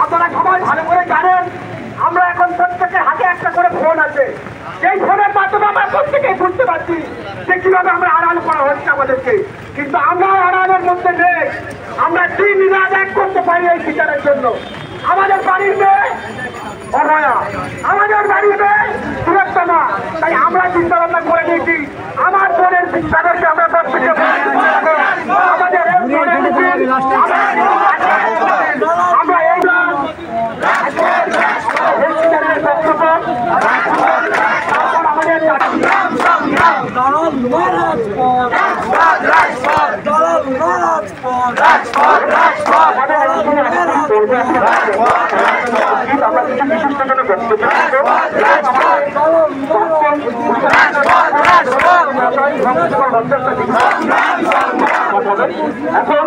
আপনারা সবাই ভালো করে জানেন আমরা এখন প্রত্যেকের হাতে একটা করে ফোন আছে। এই ফোনের মাধ্যমে আমরা প্রত্যেকেই বুঝতে পারছি যে কিভাবে আমরা আড়াল করা হচ্ছে আমাদেরকে, কিন্তু আমরা আড়ালের মধ্যে নেই। আমরা দিন রাত এক করতে পারি এই বিচারের জন্য। আমাদের বাড়ির মেয়ে অভয়া, আমাদের বাড়ির মেয়ে সুরক্ষা, তাই আমরা চিন্তা ভাবনা করে নিয়েছি আমার বোনের তাদেরকে আমরা প্রত্যেকে আমাদের আমরা এই বক্তব্য আমাদের এখন